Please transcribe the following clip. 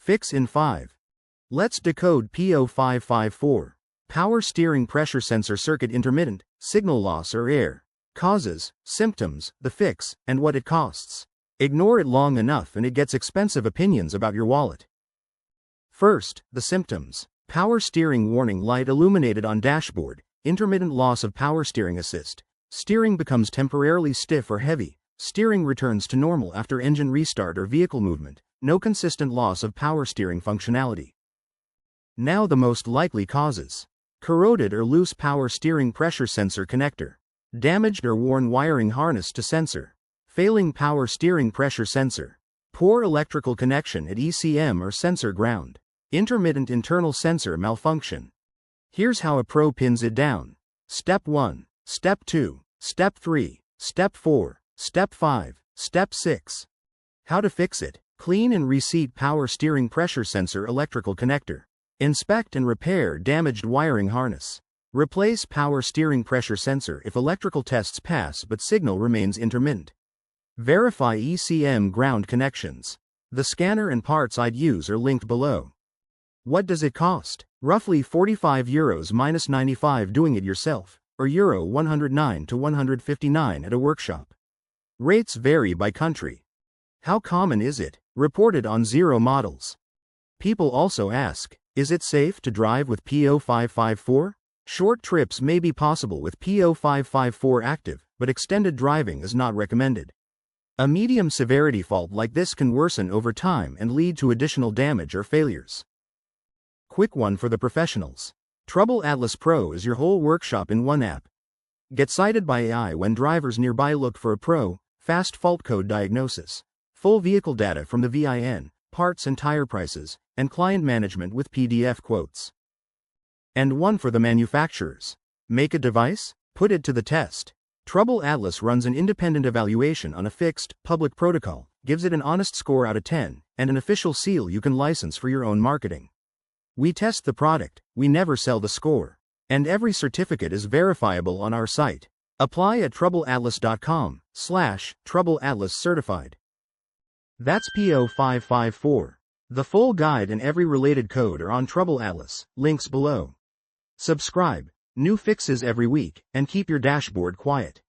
Fix in 5. Let's decode P0554. Power steering pressure sensor circuit intermittent, signal loss or error. Causes, symptoms, the fix, and what it costs. Ignore it long enough and it gets expensive opinions about your wallet. First, the symptoms. Power steering warning light illuminated on dashboard, intermittent loss of power steering assist. Steering becomes temporarily stiff or heavy. Steering returns to normal after engine restart or vehicle movement. No consistent loss of power steering functionality. Now the most likely causes. Corroded or loose power steering pressure sensor connector. Damaged or worn wiring harness to sensor. Failing power steering pressure sensor. Poor electrical connection at ECM or sensor ground. Intermittent internal sensor malfunction. Here's how a pro pins it down. Step 1, Step 2, Step 3, Step 4, Step 5, Step 6. How to fix it. Clean and reseat power steering pressure sensor electrical connector. Inspect and repair damaged wiring harness. Replace power steering pressure sensor if electrical tests pass but signal remains intermittent. Verify ECM ground connections. The scanner and parts I'd use are linked below. What does it cost? Roughly €45 minus 95 doing it yourself, or Euro 109 to 159 at a workshop. Rates vary by country. How common is it? Reported on 0 models. People also ask, is it safe to drive with P0554? Short trips may be possible with P0554 active, but extended driving is not recommended. A medium-severity fault like this can worsen over time and lead to additional damage or failures. Quick one for the professionals. TroubleAtlas Pro is your whole workshop in one app. Get cited by AI when drivers nearby look for a pro, fast fault code diagnosis, full vehicle data from the VIN, parts and tire prices, and client management with PDF quotes. And one for the manufacturers. Make a device? Put it to the test. TroubleAtlas runs an independent evaluation on a fixed, public protocol, gives it an honest score out of 10, and an official seal you can license for your own marketing. We test the product, we never sell the score. And every certificate is verifiable on our site. Apply at TroubleAtlas.com/TroubleAtlas certified. That's P0554. The full guide and every related code are on TroubleAtlas, links below. Subscribe, new fixes every week, and keep your dashboard quiet.